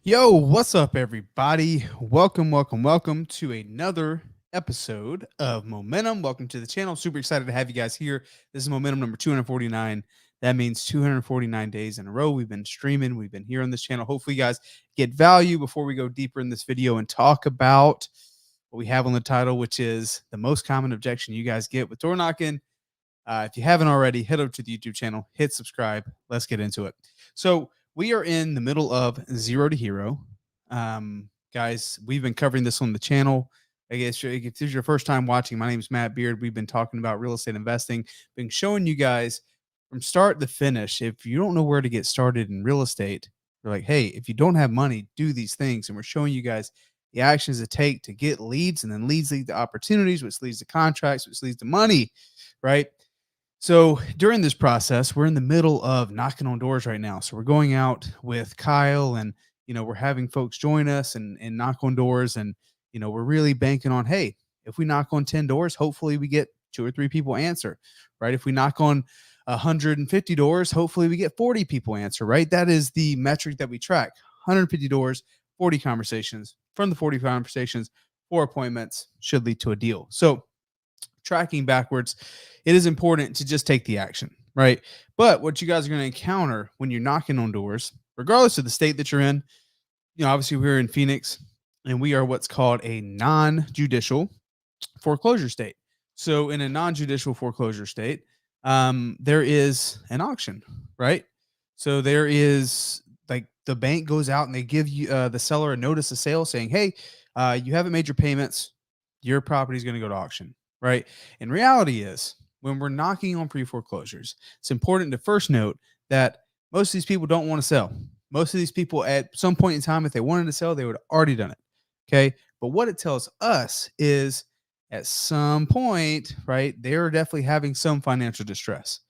Yo, what's up, everybody? Welcome to another episode of Momentum. Welcome to the channel. Super excited to have you guys here. This is Momentum number 249. That means 249 days in a row. We've been streaming, we've been here on this channel. Hopefully, you guys get value before we go deeper in this video and talk about what we have on the title, which is the most common objection you guys get with door knocking. If you haven't already, head over to the YouTube channel, hit subscribe. Let's get into it. So, we are in the middle of Zero to Hero. Guys, we've been covering this on the channel. I guess if this is your first time watching, my name is Matt Beard. We've been talking about real estate investing, been showing you guys from start to finish. If you don't know where to get started in real estate, we're like, hey, if you don't have money, do these things. And we're showing you guys the actions it take to get leads, and then leads lead to opportunities, which leads to contracts, which leads to money, right? So during this process, we're in the middle of knocking on doors right now. So we're going out with Kyle, and we're having folks join us and knock on doors, and we're really banking on, hey, if we knock on 10 doors, hopefully we get 2 or 3 people answer, right? If we knock on 150 doors, hopefully we get 40 people answer, right? That is the metric that we track. 150 doors, 40 conversations. From the 40 conversations, 4 appointments should lead to a deal. So tracking backwards, it is important to just take the action, right? But what you guys are going to encounter when you're knocking on doors, regardless of the state that you're in, obviously we're in Phoenix, and we are what's called a non-judicial foreclosure state. So in a non-judicial foreclosure state, there is an auction, right? So there is, like, the bank goes out and they give you the seller a notice of sale saying, hey, you haven't made your payments, your property is going to go to auction, right? And reality is, when we're knocking on pre-foreclosures, it's important to first note that most of these people don't want to sell. Most of these people, at some point in time, if they wanted to sell, they would have already done it. Okay. But what it tells us is, at some point, right, they're definitely having some financial distress.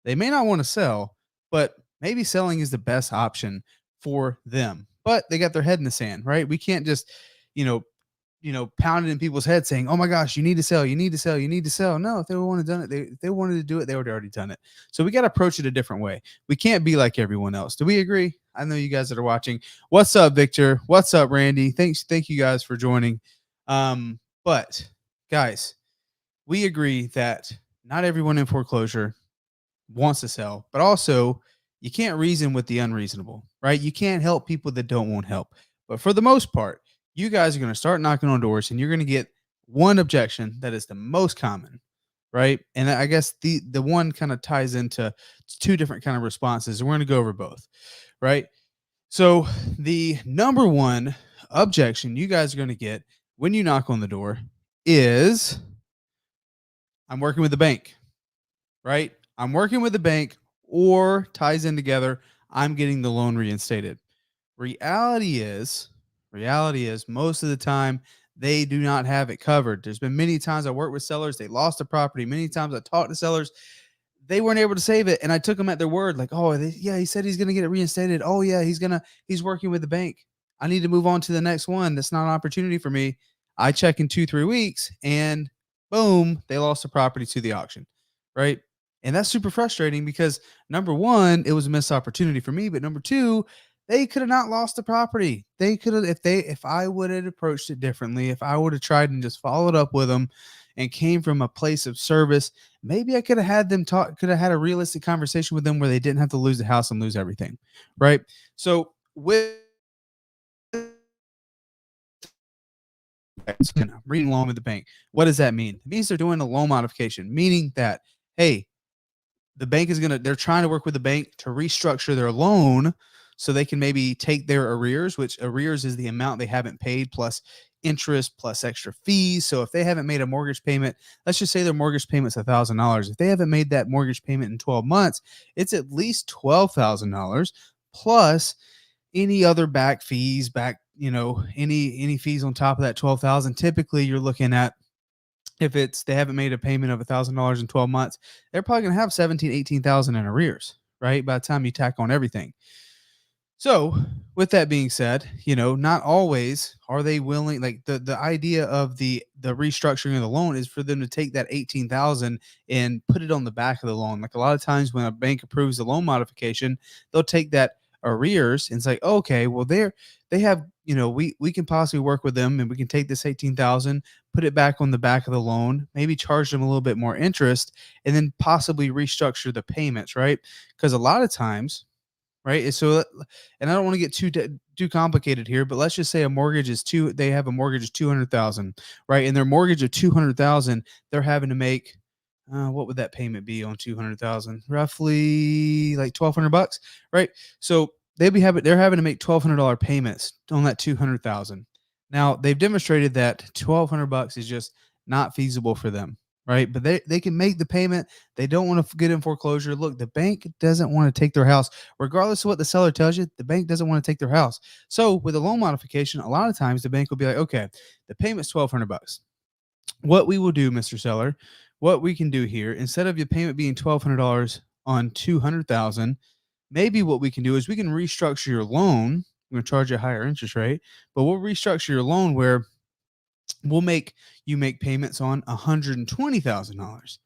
They may not want to sell, but maybe selling is the best option for them. But they got their head in the sand, right? We can't just, you know, pounding in people's heads saying, "Oh my gosh, you need to sell, you need to sell, you need to sell." No, if they wanted to done it, if they wanted to do it, they would already done it. So we got to approach it a different way. We can't be like everyone else. Do we agree? I know you guys that are watching. What's up, Victor? What's up, Randy? Thank you guys for joining. But guys, we agree that not everyone in foreclosure wants to sell, but also you can't reason with the unreasonable, right? You can't help people that don't want help. But for the most part, you guys are going to start knocking on doors, and you're going to get one objection that is the most common, right? And I guess the one kind of ties into 2 different kind of responses, and we're going to go over both, right? So the number one objection you guys are going to get when you knock on the door is, I'm working with the bank, right? I'm working with the bank, or ties in together, I'm getting the loan reinstated. Reality is, most of the time they do not have it covered. There's been many times I worked with sellers, they lost the property. Many times I talked to sellers, they weren't able to save it, and I took them at their word, like, oh, yeah, he said he's going to get it reinstated. Oh yeah, he's working with the bank. I need to move on to the next one. That's not an opportunity for me. I check in 2-3 weeks, and boom, they lost the property to the auction, right? And that's super frustrating because, number one, it was a missed opportunity for me, but number two, they could have not lost the property. They could have, if I would have approached it differently, if I would have tried and just followed up with them and came from a place of service, maybe I could have had them talk, could have had a realistic conversation with them where they didn't have to lose the house and lose everything, right? So with reading along with the bank, what does that mean? It means they're doing a loan modification, meaning that, hey, the bank is they're trying to work with the bank to restructure their loan so they can maybe take their arrears, which arrears is the amount they haven't paid plus interest plus extra fees. So if they haven't made a mortgage payment, let's just say their mortgage payment's $1,000. If they haven't made that mortgage payment in 12 months, it's at least $12,000 plus any other back fees, any fees on top of that 12,000. Typically you're looking at, if they haven't made a payment of $1,000 in 12 months, they're probably going to have 17, 18,000 in arrears, right? By the time you tack on everything. So with that being said, not always are they willing, like the idea of the restructuring of the loan is for them to take that 18,000 and put it on the back of the loan. Like, a lot of times when a bank approves the loan modification, they'll take that arrears, and it's like, okay, well, they have, we can possibly work with them, and we can take this 18,000, put it back on the back of the loan, maybe charge them a little bit more interest, and then possibly restructure the payments, right? Because a lot of times, right? And I don't want to get too complicated here, but let's just say a mortgage is two. They have a mortgage of 200,000, right? And their mortgage of 200,000, they're having to make. What would that payment be on 200,000? Roughly like 1,200 bucks, right? So they're having to make $1,200 payments on that 200,000. Now they've demonstrated that 1,200 bucks is just not feasible for them, right? But they can make the payment. They don't want to get in foreclosure. Look, the bank doesn't want to take their house. Regardless of what the seller tells you, the bank doesn't want to take their house. So with a loan modification, a lot of times the bank will be like, okay, the payment's 1,200 bucks. What we will do, Mr. Seller, what we can do here, instead of your payment being $1,200 on 200,000, maybe what we can do is we can restructure your loan. We're going to charge you a higher interest rate, but we'll restructure your loan where we'll make you make payments on $120,000.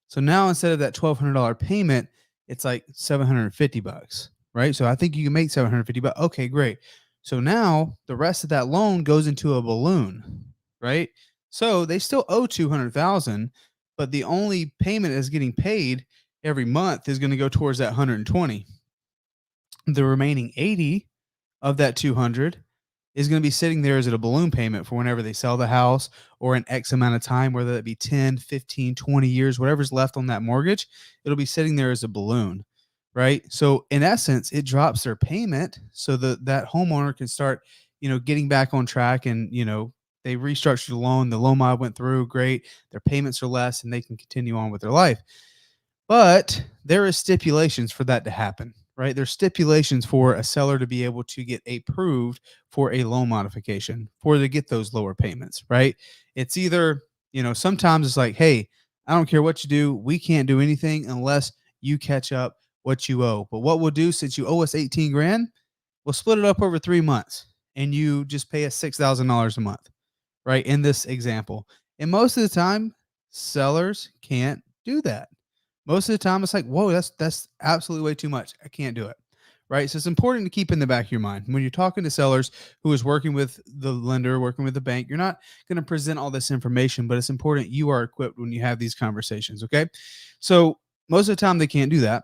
So now instead of that $1,200 payment, it's like 750 bucks, right? So I think you can make 750 bucks. Okay, great. So now the rest of that loan goes into a balloon, right? So they still owe 200,000, but the only payment that's getting paid every month is going to go towards that 120. The remaining 80 of that 200 is going to be sitting there as a balloon payment for whenever they sell the house or an X amount of time, whether that be 10, 15, 20 years, whatever's left on that mortgage, it'll be sitting there as a balloon, right? So in essence, it drops their payment so that homeowner can start, getting back on track, and, they restructured the loan mod went through great, their payments are less, and they can continue on with their life. But there is stipulations for that to happen, right? There's stipulations for a seller to be able to get approved for a loan modification, for to get those lower payments, right? It's either, sometimes it's like, hey, I don't care what you do, we can't do anything unless you catch up what you owe. But what we'll do, since you owe us 18 grand, we'll split it up over 3 months, and you just pay us $6,000 a month, right? In this example. And most of the time, sellers can't do that. Most of the time, it's like, whoa, that's absolutely way too much. I can't do it. Right. So it's important to keep in the back of your mind when you're talking to sellers who is working with the lender, working with the bank. You're not going to present all this information, but it's important you are equipped when you have these conversations. Okay. So most of the time they can't do that.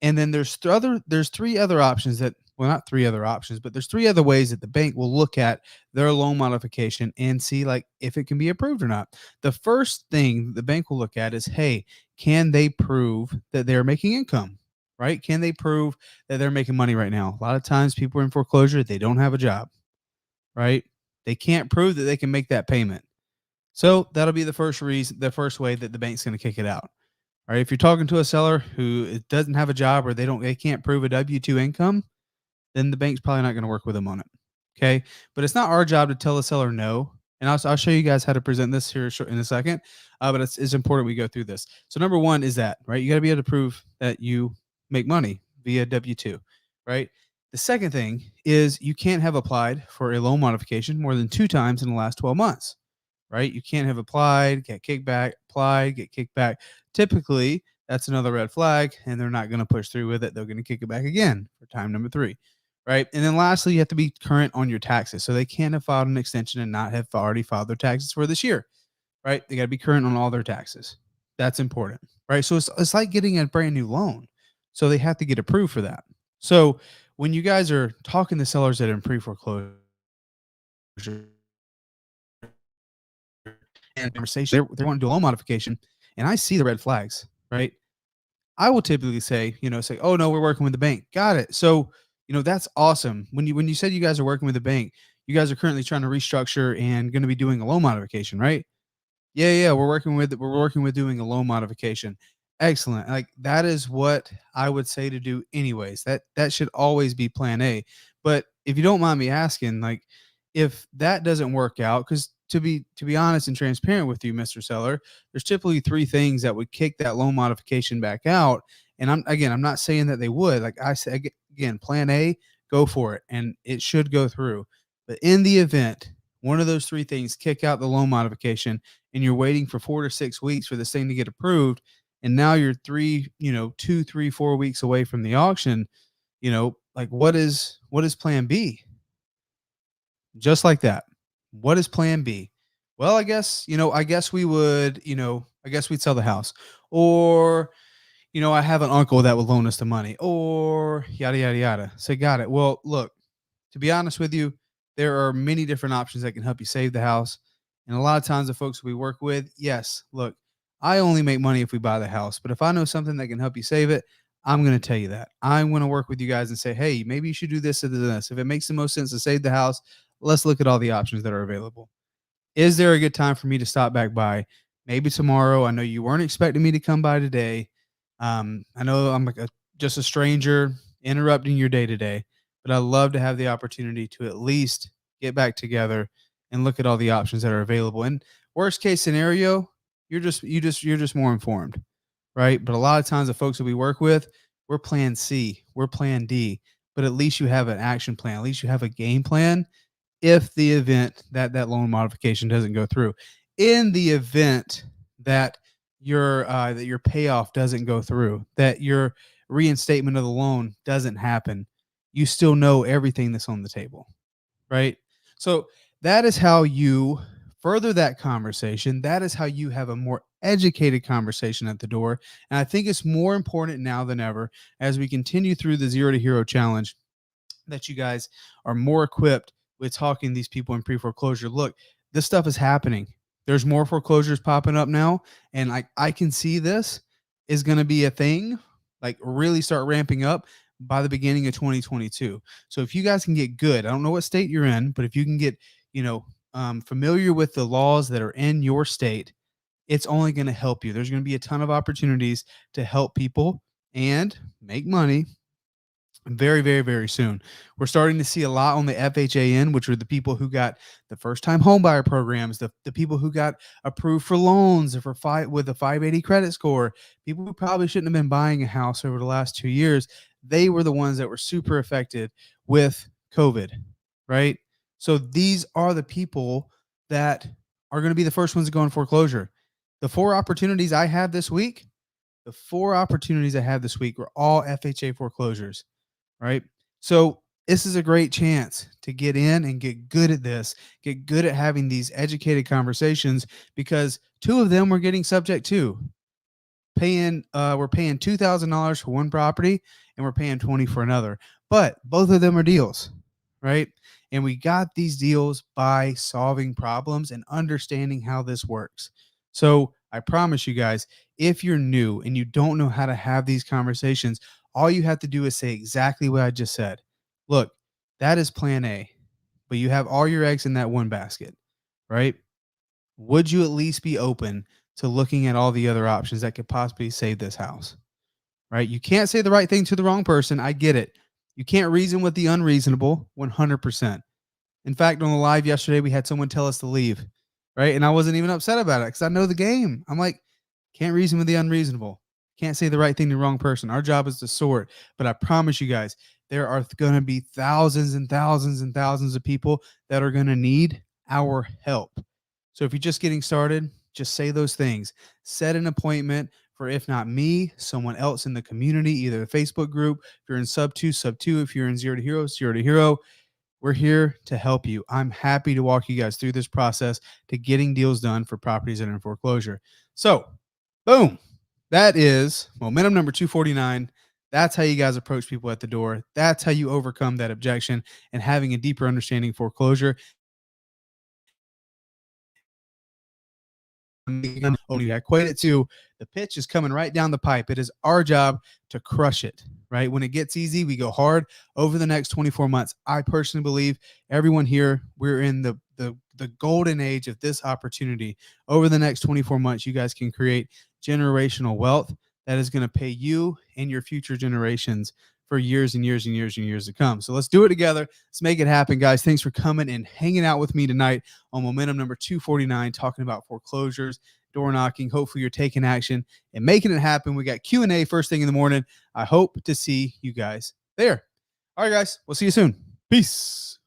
And then there's three other options that, well, not three other options, but there's three other ways that the bank will look at their loan modification and see like if it can be approved or not. The first thing the bank will look at is, hey, can they prove that they're making income? Right? Can they prove that they're making money right now? A lot of times people are in foreclosure, they don't have a job, right? They can't prove that they can make that payment. So that'll be the first way that the bank's going to kick it out. All right. If you're talking to a seller who doesn't have a job, or they can't prove a W-2 income, then the bank's probably not going to work with them on it. Okay. But it's not our job to tell the seller no. And I'll show you guys how to present this here in a second. But it's important we go through this. So number one is that, right? You got to be able to prove that you make money via W-2, right? The second thing is you can't have applied for a loan modification more than 2 times in the last 12 months, right? You can't have applied, get kicked back, applied, get kicked back. Typically, that's another red flag, and they're not going to push through with it. They're going to kick it back again for time number 3, right? And then lastly, you have to be current on your taxes. So they can't have filed an extension and not have already filed their taxes for this year, right? They got to be current on all their taxes. That's important, right? So it's like getting a brand new loan. So they have to get approved for that. So when you guys are talking to sellers that are in pre-foreclosure and conversation, they want to do a loan modification, and I see the red flags, right? I will typically say, oh no, we're working with the bank. Got it. So, that's awesome. When you said you guys are working with the bank, you guys are currently trying to restructure and going to be doing a loan modification, right? Yeah, we're working with doing a loan modification. Excellent. Like that is what I would say to do anyways. That should always be plan A. But if you don't mind me asking, like if that doesn't work out, because to be honest and transparent with you, Mr. Seller, there's typically 3 things that would kick that loan modification back out. And I'm not saying that they would. Like I said again, plan A, go for it. And it should go through. But in the event one of those 3 things kick out the loan modification, and you're waiting for 4 to 6 weeks for this thing to get approved, and now you're 2, 3, 4 weeks away from the auction, like what is plan B? Just like that. What is plan B? Well, I guess we would, I guess we'd sell the house. Or, I have an uncle that would loan us the money, or yada yada yada. Say, got it. Well, look, to be honest with you, there are many different options that can help you save the house. And a lot of times, the folks we work with, yes, look, I only make money if we buy the house. But if I know something that can help you save it, I'm going to tell you that. I'm going to work with you guys and say, hey, maybe you should do this or this. If it makes the most sense to save the house, let's look at all the options that are available. Is there a good time for me to stop back by? Maybe tomorrow. I know you weren't expecting me to come by today. I know I'm like just a stranger interrupting your day to day, but I love to have the opportunity to at least get back together and look at all the options that are available. And worst case scenario, you're just more informed, right? But a lot of times the folks that we work with, we're plan C, we're plan D, but at least you have an action plan. At least you have a game plan if the event that that loan modification doesn't go through. In the event that your payoff doesn't go through, that your reinstatement of the loan doesn't happen, you still know everything that's on the table, right? So that is how you further that conversation. That is how you have a more educated conversation at the door. And I think it's more important now than ever as we continue through the Zero to Hero challenge that you guys are more equipped with talking to these people in pre-foreclosure. Look, this stuff is happening. There's more foreclosures popping up now, and like I can see this is going to be a thing, like really start ramping up by the beginning of 2022. So if you guys can get good, I don't know what state you're in, but if you can get, familiar with the laws that are in your state, it's only going to help you. There's going to be a ton of opportunities to help people and make money very, very, very soon. We're starting to see a lot on the FHAN, which are the people who got the first time homebuyer programs, the people who got approved for loans or for with a 580 credit score, people who probably shouldn't have been buying a house over the last 2 years. They were the ones that were super affected with COVID, right? So these are the people that are going to be the first ones to go in foreclosure. The four opportunities I had this week were all FHA foreclosures, right? So this is a great chance to get in and get good at this, get good at having these educated conversations, because two of them we're getting subject to. We're paying $2,000 for one property and we're paying 20 for another. But both of them are deals, right? And we got these deals by solving problems and understanding how this works. So I promise you guys, if you're new and you don't know how to have these conversations, all you have to do is say exactly what I just said. Look, that is plan A, but you have all your eggs in that one basket, right? Would you at least be open to looking at all the other options that could possibly save this house? Right? You can't say the right thing to the wrong person. I get it. You can't reason with the unreasonable 100%. In fact, on the live yesterday, we had someone tell us to leave, right? And I wasn't even upset about it because I know the game. I'm like, can't reason with the unreasonable. Can't say the right thing to the wrong person. Our job is to sort. But I promise you guys, there are going to be thousands and thousands and thousands of people that are going to need our help. So if you're just getting started, just say those things. Set an appointment for, if not me, someone else in the community, either the Facebook group. If you're in sub two, sub two. If you're in Zero to Hero, Zero to Hero. We're here to help you. I'm happy to walk you guys through this process to getting deals done for properties that are in foreclosure. So, boom. That is momentum number 249. That's how you guys approach people at the door. That's how you overcome that objection and having a deeper understanding of foreclosure. Only I equate it to the pitch is coming right down the pipe. It is our job to crush it, right? When it gets easy, we go hard over the next 24 months. I personally believe everyone here, we're in the golden age of this opportunity. Over the next 24 months, you guys can create generational wealth that is going to pay you and your future generations for years and years and years and years to come. So let's do it together. Let's make it happen, guys. Thanks for coming and hanging out with me tonight on momentum number 249, talking about foreclosures, door knocking. Hopefully you're taking action and making it happen. We got Q&A first thing in the morning. I hope to see you guys there. All right, guys. We'll see you soon. Peace.